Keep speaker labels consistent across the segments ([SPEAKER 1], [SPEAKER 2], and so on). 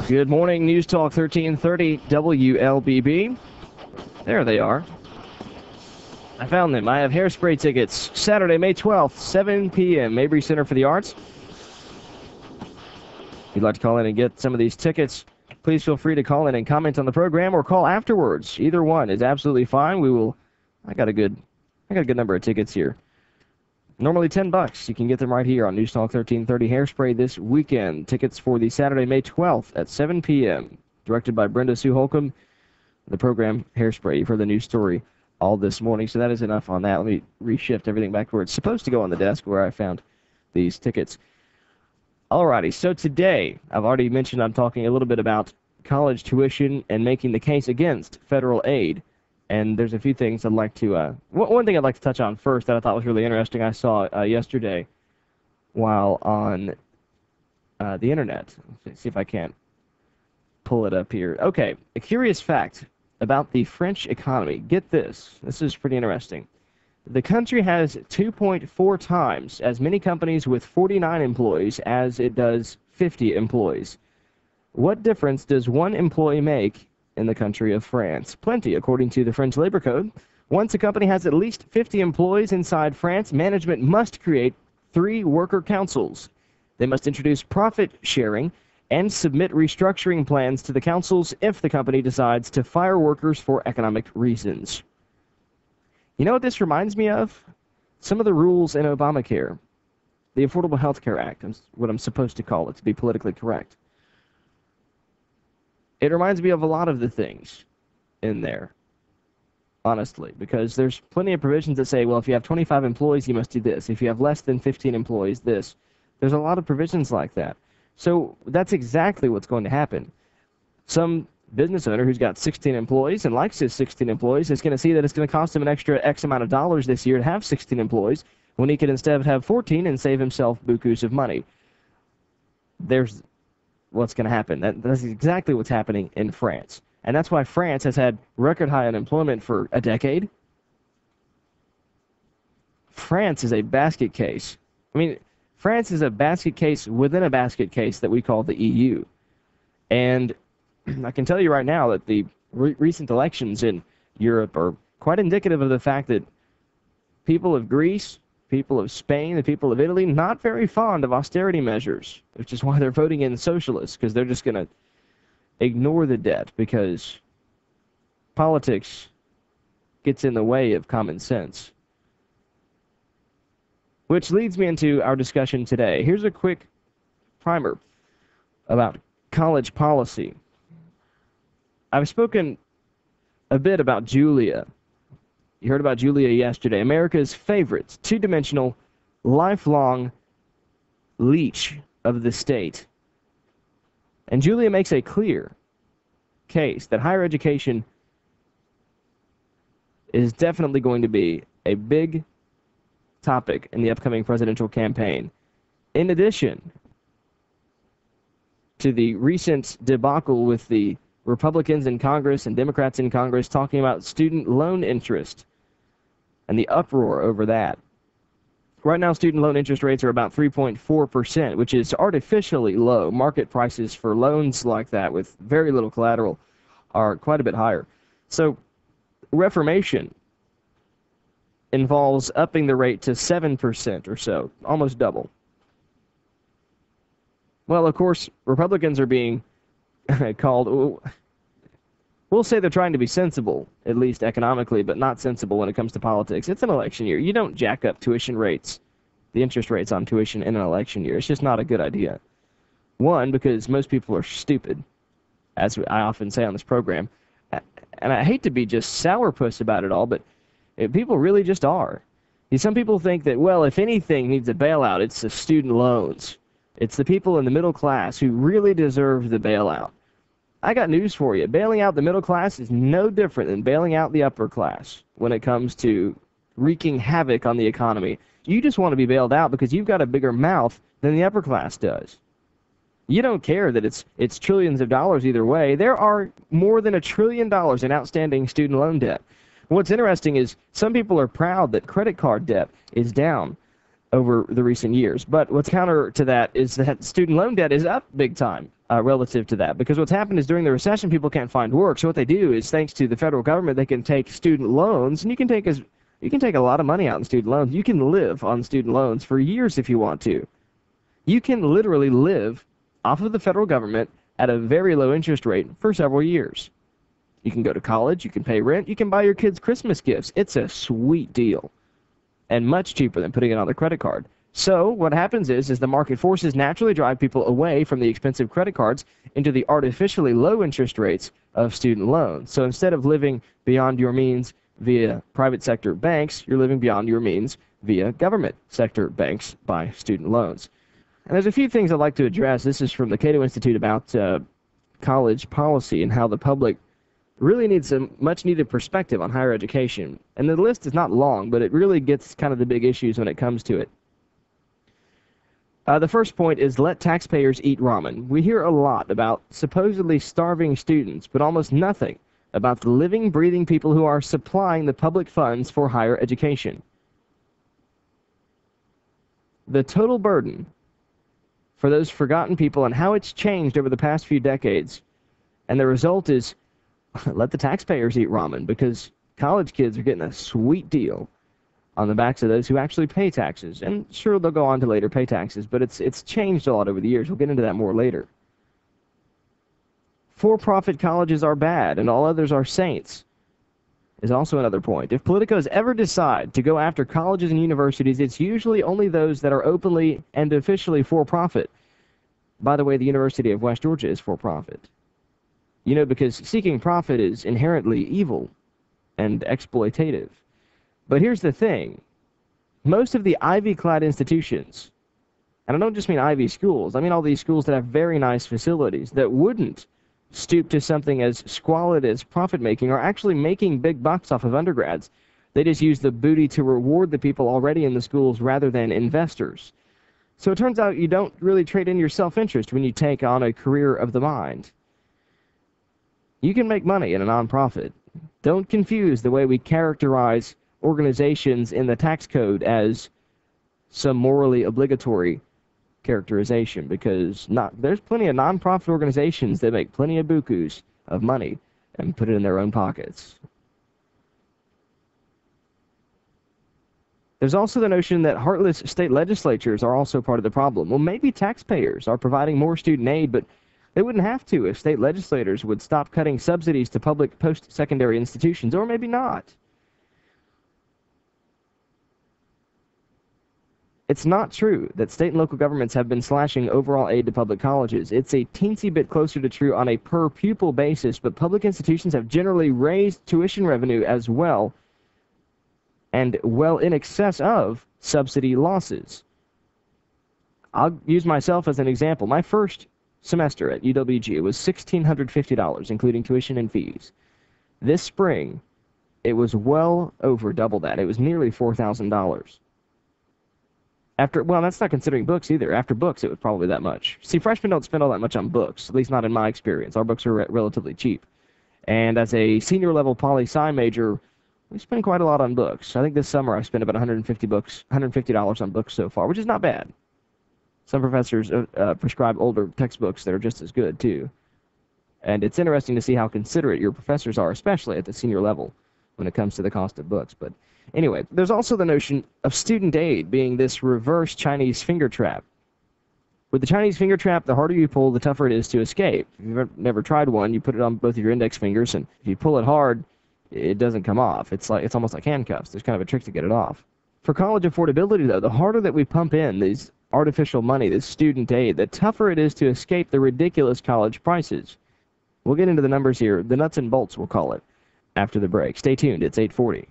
[SPEAKER 1] Good morning, News Talk 1330 WLBB. There they are. I found them. I have Hairspray tickets. Saturday, May 12th, 7 p.m. Mabry Center for the Arts. If you'd like to call in and get some of these tickets, please feel free to call in and comment on the program or call afterwards. Either one is absolutely fine. I got a good number of tickets here. Normally $10. You can get them right here on News Talk 1330 Hairspray this weekend. Tickets for the Saturday, May 12th at 7 p.m. Directed by Brenda Sue Holcomb. The program Hairspray. You've heard the news story all this morning, so that is enough on that. Let me reshift everything back to where it's supposed to go on the desk where I found these tickets. Alrighty, so today, I've already mentioned I'm talking a little bit about college tuition and making the case against federal aid. And there's a few things I'd like to, one thing I'd like to touch on first that I thought was really interesting I saw yesterday while on the internet. Let's see if I can't pull it up here. Okay, a curious fact about the French economy. Get this. This is pretty interesting. The country has 2.4 times as many companies with 49 employees as it does 50 employees. What difference does one employee make in the country of France? Plenty, according to the French Labor Code. Once a company has at least 50 employees inside France, management must create 3 worker councils. They must introduce profit sharing and submit restructuring plans to the councils if the company decides to fire workers for economic reasons. You know what this reminds me of? Some of the rules in Obamacare. The Affordable Health Care Act is what I'm supposed to call it, to be politically correct. It reminds me of a lot of the things in there, honestly, because there's plenty of provisions that say, well, if you have 25 employees, you must do this. If you have less than 15 employees, this. There's a lot of provisions like that. So that's exactly what's going to happen. Some business owner who's got 16 employees and likes his 16 employees is going to see that it's going to cost him an extra X amount of dollars this year to have 16 employees when he could instead have 14 and save himself bukus of money. There's what's going to happen. That's exactly what's happening in France. And that's why France has had record high unemployment for a decade. France is a basket case. I mean, France is a basket case within a basket case that we call the EU. And I can tell you right now that the recent elections in Europe are quite indicative of the fact that people of Greece, people of Spain, the people of Italy, not very fond of austerity measures, which is why they're voting in socialists, because they're just going to ignore the debt, because politics gets in the way of common sense. Which leads me into our discussion today. Here's a quick primer about college policy. I've spoken a bit about Julia. You heard about Julia yesterday. America's favorite, two-dimensional, lifelong leech of the state. And Julia makes a clear case that higher education is definitely going to be a big topic in the upcoming presidential campaign. In addition to the recent debacle with the Republicans in Congress and Democrats in Congress talking about student loan interest and the uproar over that. Right now, student loan interest rates are about 3.4%, which is artificially low. Market prices for loans like that with very little collateral are quite a bit higher. So reformation involves upping the rate to 7% or so, almost double. Well, of course, Republicans are being called, we'll say they're trying to be sensible, at least economically, but not sensible when it comes to politics. It's an election year. You don't jack up tuition rates, the interest rates on tuition in an election year. It's just not a good idea. One, because most people are stupid, as I often say on this program. And I hate to be just sourpuss about it all, but people really just are. See, some people think that, well, if anything needs a bailout, it's the student loans. It's the people in the middle class who really deserve the bailout. I got news for you. Bailing out the middle class is no different than bailing out the upper class when it comes to wreaking havoc on the economy. You just want to be bailed out because you've got a bigger mouth than the upper class does. You don't care that it's trillions of dollars either way. There are more than $1 trillion in outstanding student loan debt. What's interesting is some people are proud that credit card debt is down over the recent years. But what's counter to that is that student loan debt is up big time relative to that. Because what's happened is during the recession, people can't find work. So what they do is, thanks to the federal government, they can take student loans, and you can take a lot of money out in student loans. You can live on student loans for years if you want to. You can literally live off of the federal government at a very low interest rate for several years. You can go to college, you can pay rent, you can buy your kids Christmas gifts. It's a sweet deal and much cheaper than putting it on the credit card. So what happens is the market forces naturally drive people away from the expensive credit cards into the artificially low interest rates of student loans. So instead of living beyond your means via private sector banks, you're living beyond your means via government sector banks by student loans. And there's a few things I'd like to address. This is from the Cato Institute about college policy and how the public really needs a much-needed perspective on higher education. And the list is not long, but it really gets kind of the big issues when it comes to it. The first point is let taxpayers eat ramen. We hear a lot about supposedly starving students, but almost nothing about the living, breathing people who are supplying the public funds for higher education. The total burden for those forgotten people and how it's changed over the past few decades. And the result is let the taxpayers eat ramen, because college kids are getting a sweet deal on the backs of those who actually pay taxes. And sure, they'll go on to later pay taxes, but it's changed a lot over the years. We'll get into that more later. For-profit colleges are bad, and all others are saints, is also another point. If politicos ever decide to go after colleges and universities, it's usually only those that are openly and officially for-profit. By the way, the University of West Georgia is for-profit. You know, because seeking profit is inherently evil and exploitative. But here's the thing. Most of the Ivy-clad institutions, and I don't just mean Ivy schools, I mean all these schools that have very nice facilities that wouldn't stoop to something as squalid as profit-making, are actually making big bucks off of undergrads. They just use the booty to reward the people already in the schools rather than investors. So it turns out you don't really trade in your self-interest when you take on a career of the mind. You can make money in a nonprofit. Don't confuse the way we characterize organizations in the tax code as some morally obligatory characterization, because there's plenty of nonprofit organizations that make plenty of bukus of money and put it in their own pockets. There's also the notion that heartless state legislatures are also part of the problem. Well, maybe taxpayers are providing more student aid, but they wouldn't have to if state legislators would stop cutting subsidies to public post-secondary institutions, or maybe not. It's not true that state and local governments have been slashing overall aid to public colleges. It's a teensy bit closer to true on a per-pupil basis, but public institutions have generally raised tuition revenue as well, and well in excess of subsidy losses. I'll use myself as an example. My first semester at UWG was $1,650, including tuition and fees. This spring, it was well over double that. It was nearly $4,000. Well, that's not considering books either. After books, it was probably that much. See, freshmen don't spend all that much on books, at least not in my experience. Our books are relatively cheap. And as a senior-level poli-sci major, we spend quite a lot on books. I think this summer I've spent about $150 on books so far, which is not bad. Some professors prescribe older textbooks that are just as good, too. And it's interesting to see how considerate your professors are, especially at the senior level, when it comes to the cost of books. But anyway, there's also the notion of student aid being this reverse Chinese finger trap. With the Chinese finger trap, the harder you pull, the tougher it is to escape. If you've never tried one, you put it on both of your index fingers, and if you pull it hard, it doesn't come off. It's almost like handcuffs. There's kind of a trick to get it off. For college affordability, though, the harder that we pump in these artificial money, this student aid, the tougher it is to escape the ridiculous college prices. We'll get into the numbers here, the nuts and bolts, we'll call it, after the break. Stay tuned. It's 8:40.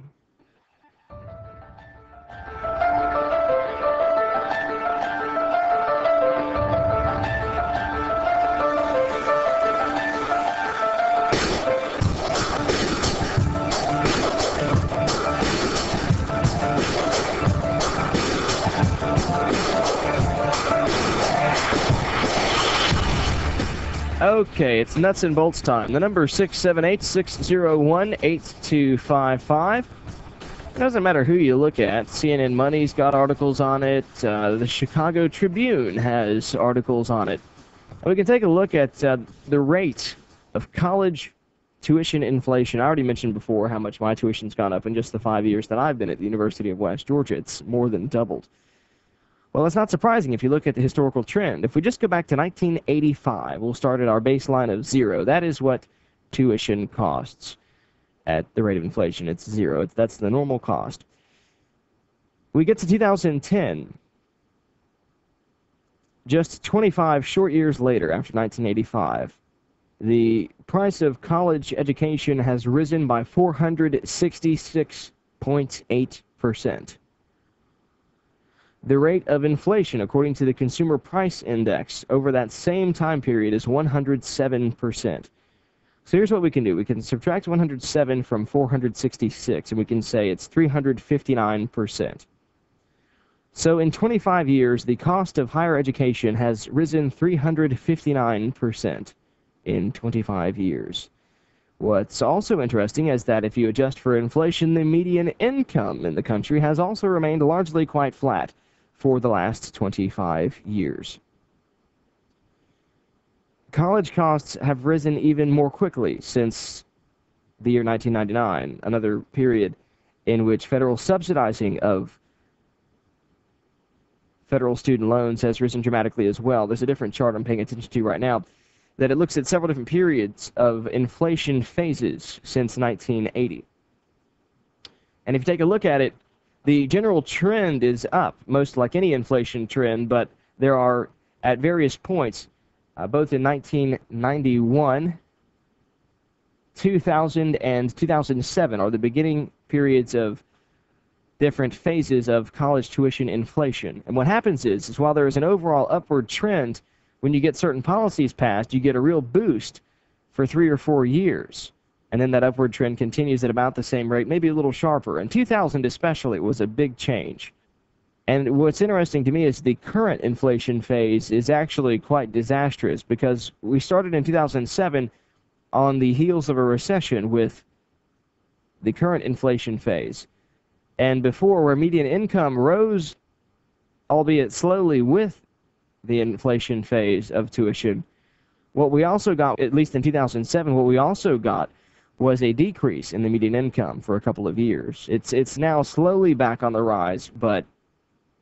[SPEAKER 1] Okay, it's nuts and bolts time. The number is 678-601-8255. It doesn't matter who you look at. CNN Money's got articles on it. The Chicago Tribune has articles on it. And we can take a look at the rate of college tuition inflation. I already mentioned before how much my tuition's gone up in just the 5 years that I've been at the University of West Georgia. It's more than doubled. Well, it's not surprising if you look at the historical trend. If we just go back to 1985, we'll start at our baseline of 0. That is what tuition costs at the rate of inflation. It's 0. That's the normal cost. We get to 2010, just 25 short years later, after 1985, the price of college education has risen by 466.8%. The rate of inflation, according to the Consumer Price Index, over that same time period is 107%. So here's what we can do. We can subtract 107 from 466, and we can say it's 359%. So in 25 years, the cost of higher education has risen 359% in 25 years. What's also interesting is that if you adjust for inflation, the median income in the country has also remained largely quite flat for the last 25 years. College costs have risen even more quickly since the year 1999, another period in which federal subsidizing of federal student loans has risen dramatically as well. There's a different chart I'm paying attention to right now that it looks at several different periods of inflation phases since 1980. And if you take a look at it, the general trend is up, most like any inflation trend, but there are, at various points, both in 1991, 2000, and 2007 are the beginning periods of different phases of college tuition inflation. And what happens is while there is an overall upward trend, when you get certain policies passed, you get a real boost for 3 or 4 years. And then that upward trend continues at about the same rate, maybe a little sharper. In 2000 especially, it was a big change. And what's interesting to me is the current inflation phase is actually quite disastrous, because we started in 2007 on the heels of a recession with the current inflation phase. And before, where median income rose, albeit slowly, with the inflation phase of tuition, what we also got, at least in 2007, what we also got was a decrease in the median income for a couple of years. It's now slowly back on the rise, but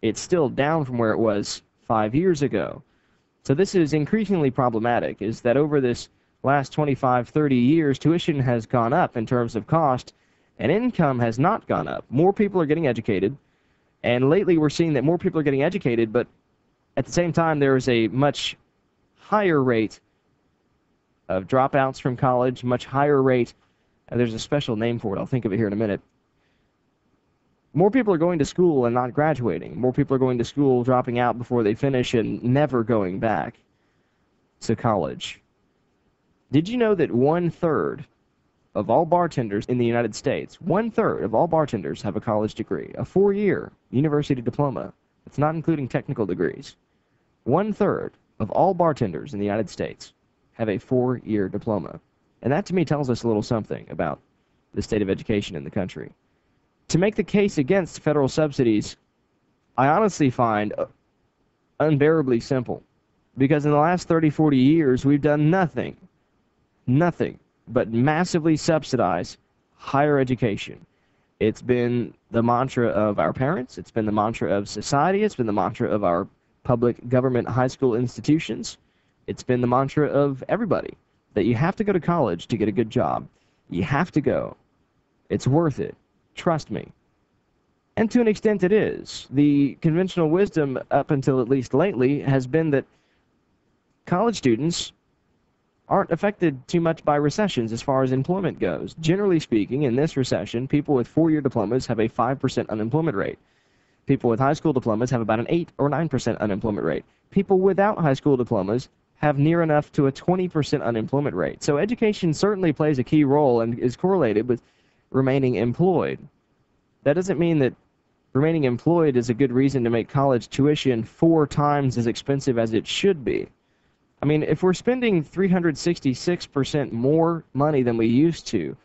[SPEAKER 1] it's still down from where it was 5 years ago. So this is increasingly problematic, is that over this last 25, 30 years, tuition has gone up in terms of cost, and income has not gone up. More people are getting educated, and lately we're seeing that more people are getting educated, but at the same time there is a much higher rate of dropouts from college, much higher rate, there's a special name for it, I'll think of it here in a minute. More people are going to school and not graduating. More people are going to school, dropping out before they finish, and never going back to college. Did you know that 1/3 of all bartenders in the United States, 1/3 of all bartenders have a college degree, a 4-year university diploma? It's not including technical degrees. 1/3 of all bartenders in the United States have a 4-year diploma. And that, to me, tells us a little something about the state of education in the country. To make the case against federal subsidies, I honestly find unbearably simple. Because in the last 30, 40 years, we've done nothing but massively subsidize higher education. It's been the mantra of our parents. It's been the mantra of society. It's been the mantra of our public government high school institutions. It's been the mantra of everybody, that you have to go to college to get a good job. You have to go. It's worth it. Trust me. And to an extent it is. The conventional wisdom up until at least lately has been that college students aren't affected too much by recessions as far as employment goes. Generally speaking, in this recession, people with four-year diplomas have a 5% unemployment rate. People with high school diplomas have about an 8 or 9% unemployment rate. People without high school diplomas have near enough to a 20% unemployment rate. So education certainly plays a key role and is correlated with remaining employed. That doesn't mean that remaining employed is a good reason to make college tuition 4 times as expensive as it should be. I mean, if we're spending 366% more money than we used to,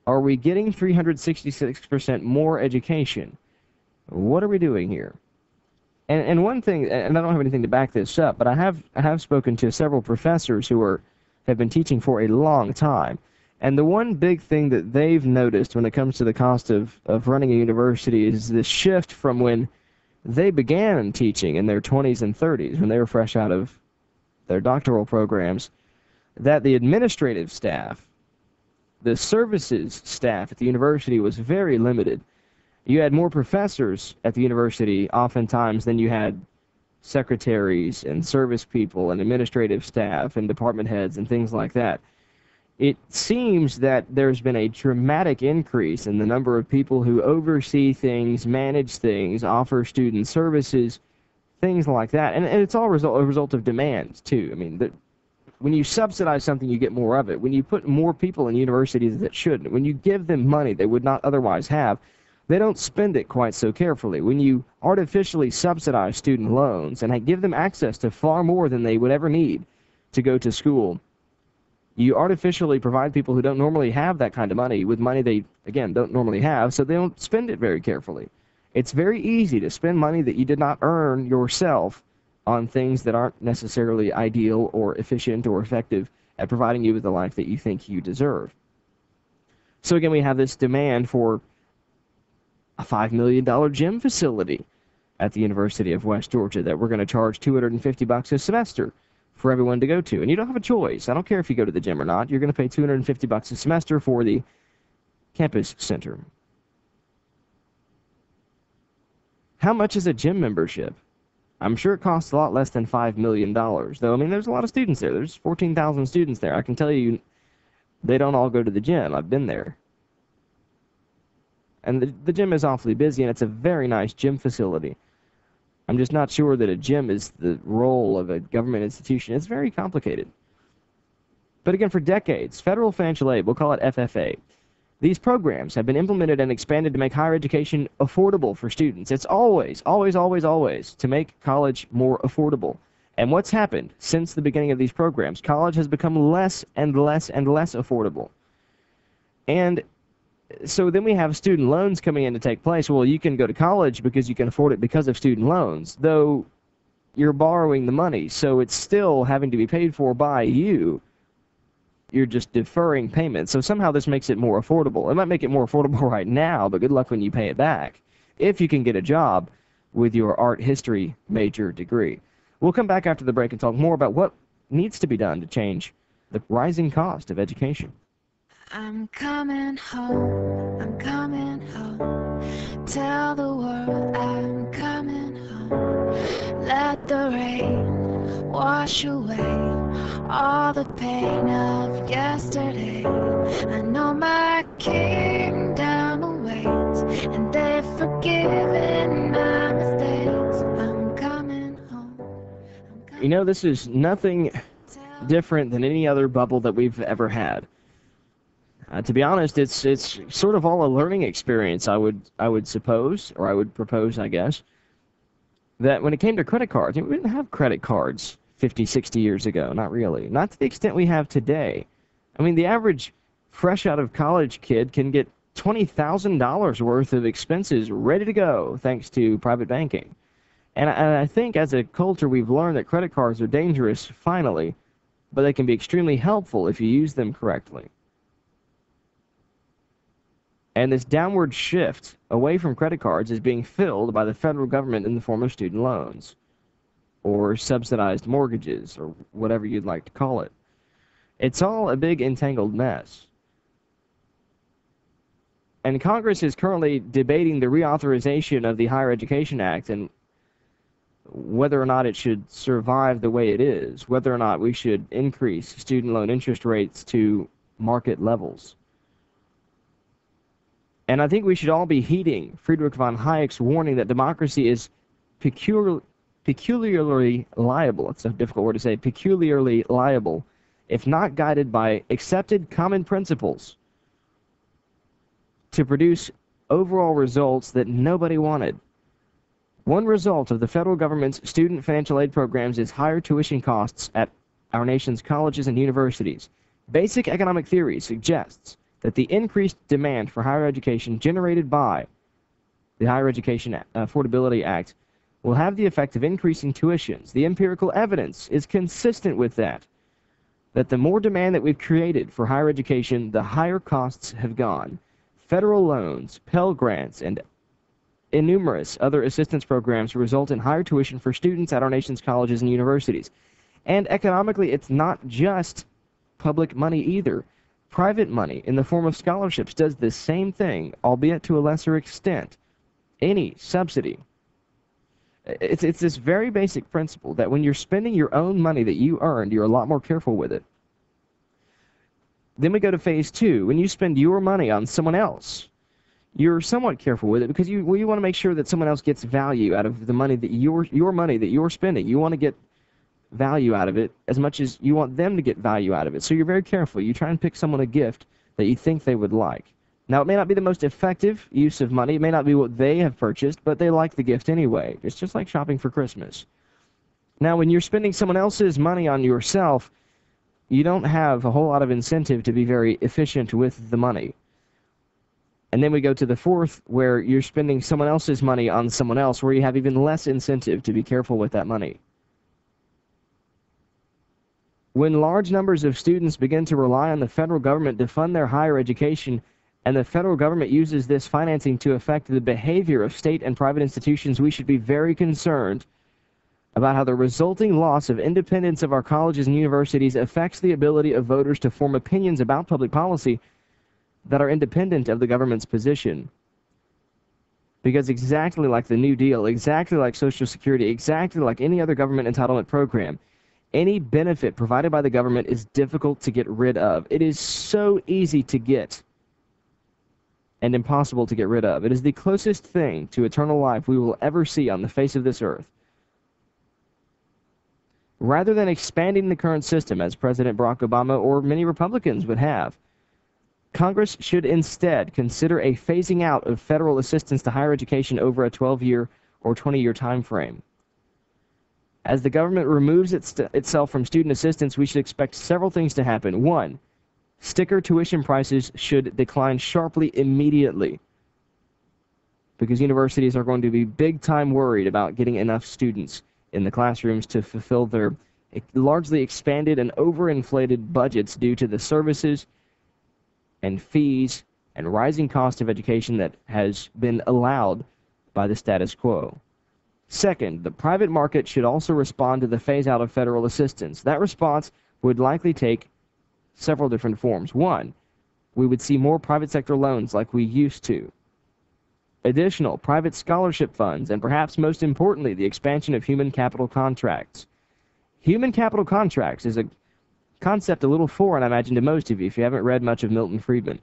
[SPEAKER 1] are we getting 366% more education? What are we doing here? And one thing, and I don't have anything to back this up, but I have spoken to several professors who have been teaching for a long time. And the one big thing that they've noticed when it comes to the cost of running a university is this shift from when they began teaching in their 20s and 30s, when they were fresh out of their doctoral programs, that the administrative staff, the services staff at the university was very limited. You had more professors at the university oftentimes than you had secretaries and service people and administrative staff and department heads and things like that. It seems that there's been a dramatic increase in the number of people who oversee things, manage things, offer student services, things like that. And it's all a result of demand, too. I mean, when you subsidize something, you get more of it. When you put more people in universities that shouldn't, when you give them money they would not otherwise have, they don't spend it quite so carefully. When you artificially subsidize student loans and give them access to far more than they would ever need to go to school, you artificially provide people who don't normally have that kind of money with money they, again, don't normally have, so they don't spend it very carefully. It's very easy to spend money that you did not earn yourself on things that aren't necessarily ideal or efficient or effective at providing you with the life that you think you deserve. So again, we have this demand for a $5 million gym facility at the University of West Georgia that we're going to charge $250 a semester for everyone to go to. And you don't have a choice. I don't care if you go to the gym or not. You're going to pay $250 a semester for the campus center. How much is a gym membership? I'm sure it costs a lot less than $5 million, though. I mean, there's a lot of students there. There's 14,000 students there. I can tell you they don't all go to the gym. I've been there. And the gym is awfully busy, and it's a very nice gym facility. I'm just not sure that a gym is the role of a government institution. It's very complicated. But again, for decades, federal financial aid, we'll call it FFA, these programs have been implemented and expanded to make higher education affordable for students. It's always, always, always, always to make college more affordable. And what's happened since the beginning of these programs? College has become less and less and less affordable. And so then we have student loans coming in to take place. Well, you can go to college because you can afford it because of student loans, though you're borrowing the money, so it's still having to be paid for by you. You're just deferring payments. So somehow this makes it more affordable. It might make it more affordable right now, but good luck when you pay it back, if you can get a job with your art history major degree. We'll come back after the break and talk more about what needs to be done to change the rising cost of education.
[SPEAKER 2] I'm coming home, I'm coming home. Tell the world I'm coming home. Let the rain wash away all the pain of yesterday. I know my kingdom awaits, and they've forgiven my mistakes. I'm coming home.
[SPEAKER 1] You know, this is nothing different than any other bubble that we've ever had. To be honest, it's sort of all a learning experience, I would suppose, or I would propose, I guess, that when it came to credit cards, we didn't have credit cards 50, 60 years ago. Not really. Not to the extent we have today. I mean, the average fresh out of college kid can get $20,000 worth of expenses ready to go thanks to private banking. And I think as a culture we've learned that credit cards are dangerous, finally, but they can be extremely helpful if you use them correctly. And this downward shift away from credit cards is being filled by the federal government in the form of student loans or subsidized mortgages or whatever you'd like to call it. It's all a big entangled mess. And Congress is currently debating the reauthorization of the Higher Education Act and whether or not it should survive the way it is, whether or not we should increase student loan interest rates to market levels. And I think we should all be heeding Friedrich von Hayek's warning that democracy is peculiarly liable. It's a difficult word to say. Peculiarly liable, if not guided by accepted common principles, to produce overall results that nobody wanted. One result of the federal government's student financial aid programs is higher tuition costs at our nation's colleges and universities. Basic economic theory suggests that the increased demand for higher education generated by the Higher Education Affordability Act will have the effect of increasing tuitions. The empirical evidence is consistent with that the more demand that we've created for higher education, the higher costs have gone. Federal loans, Pell Grants, and numerous other assistance programs result in higher tuition for students at our nation's colleges and universities. And economically, it's not just public money either. Private money in the form of scholarships does the same thing, albeit to a lesser extent. Any subsidy. It's this very basic principle that when you're spending your own money that you earned, you're a lot more careful with it. Then we go to phase two. When you spend your money on someone else, you're somewhat careful with it because you want to make sure that someone else gets value out of the money that your money that you're spending. You want to get value out of it as much as you want them to get value out of it. So you're very careful. You try and pick someone a gift that you think they would like. Now, it may not be the most effective use of money. It may not be what they have purchased, but they like the gift anyway. It's just like shopping for Christmas. Now, when you're spending someone else's money on yourself, you don't have a whole lot of incentive to be very efficient with the money. And then we go to the fourth, where you're spending someone else's money on someone else, where you have even less incentive to be careful with that money. When large numbers of students begin to rely on the federal government to fund their higher education, and the federal government uses this financing to affect the behavior of state and private institutions, we should be very concerned about how the resulting loss of independence of our colleges and universities affects the ability of voters to form opinions about public policy that are independent of the government's position. Because exactly like the New Deal, exactly like Social Security, exactly like any other government entitlement program, any benefit provided by the government is difficult to get rid of. It is so easy to get and impossible to get rid of. It is the closest thing to eternal life we will ever see on the face of this earth. Rather than expanding the current system, as President Barack Obama or many Republicans would have, Congress should instead consider a phasing out of federal assistance to higher education over a 12-year or 20-year time frame. As the government removes itself from student assistance, we should expect several things to happen. One, sticker tuition prices should decline sharply immediately because universities are going to be big-time worried about getting enough students in the classrooms to fulfill their largely expanded and overinflated budgets due to the services and fees and rising cost of education that has been allowed by the status quo. Second, the private market should also respond to the phase-out of federal assistance. That response would likely take several different forms. One, we would see more private sector loans like we used to. Additional private scholarship funds, and perhaps most importantly, the expansion of human capital contracts. Human capital contracts is a concept a little foreign, I imagine, to most of you if you haven't read much of Milton Friedman.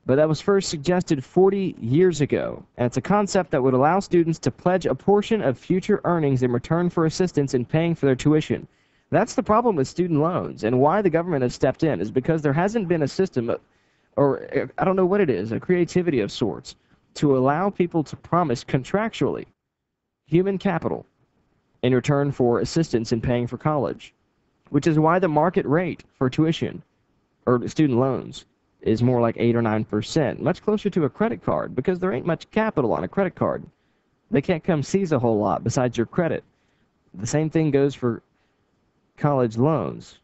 [SPEAKER 1] But that was first suggested 40 years ago, and it's a concept that would allow students to pledge a portion of future earnings in return for assistance in paying for their tuition. That's the problem with student loans, and why the government has stepped in is because there hasn't been a system, or I don't know what it is, a creativity of sorts, to allow people to promise contractually human capital in return for assistance in paying for college, which is why the market rate for tuition or student loans is more like 8 or 9%, much closer to a credit card, because there ain't much capital on a credit card. They can't come seize a whole lot besides your credit. The same thing goes for college loans.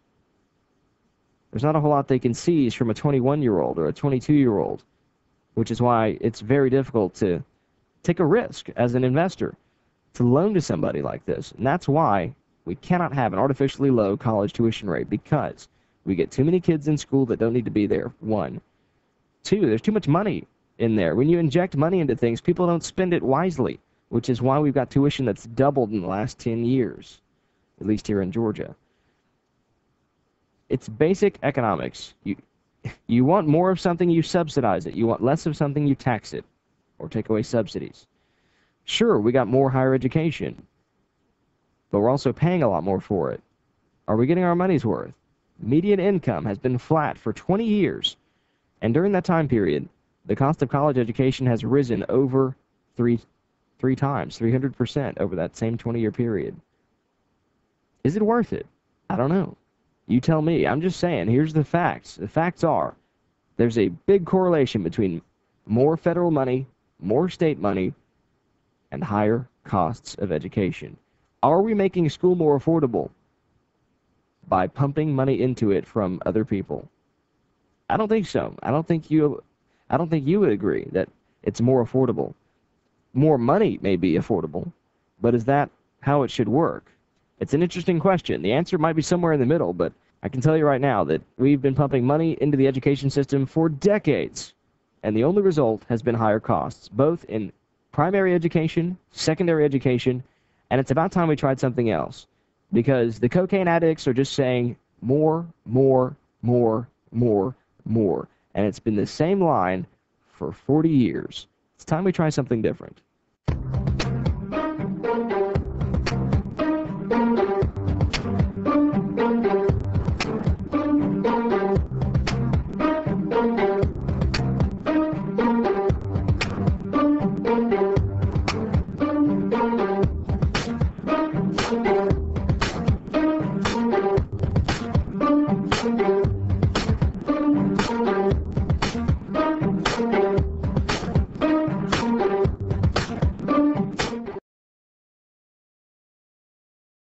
[SPEAKER 1] There's not a whole lot they can seize from a 21-year-old or a 22-year-old, which is why it's very difficult to take a risk as an investor to loan to somebody like this. And that's why we cannot have an artificially low college tuition rate, because we get too many kids in school that don't need to be there, one. Two, there's too much money in there. When you inject money into things, people don't spend it wisely, which is why we've got tuition that's doubled in the last 10 years, at least here in Georgia. It's basic economics. You want more of something, you subsidize it. You want less of something, you tax it or take away subsidies. Sure, we got more higher education, but we're also paying a lot more for it. Are we getting our money's worth? Median income has been flat for 20 years, and during that time period, the cost of college education has risen over three times, 300% over that same 20-year period. Is it worth it? I don't know. You tell me. I'm just saying, here's the facts. The facts are, there's a big correlation between more federal money, more state money, and higher costs of education. Are we making school more affordable by pumping money into it from other people? I don't think so. I don't think you would agree that it's more affordable. More money may be affordable, but is that how it should work? It's an interesting question. The answer might be somewhere in the middle, but I can tell you right now that we've been pumping money into the education system for decades, and the only result has been higher costs, both in primary education, secondary education, and it's about time we tried something else, because the cocaine addicts are just saying more, more, more, more, more, and it's been the same line for 40 years. It's time we try something different.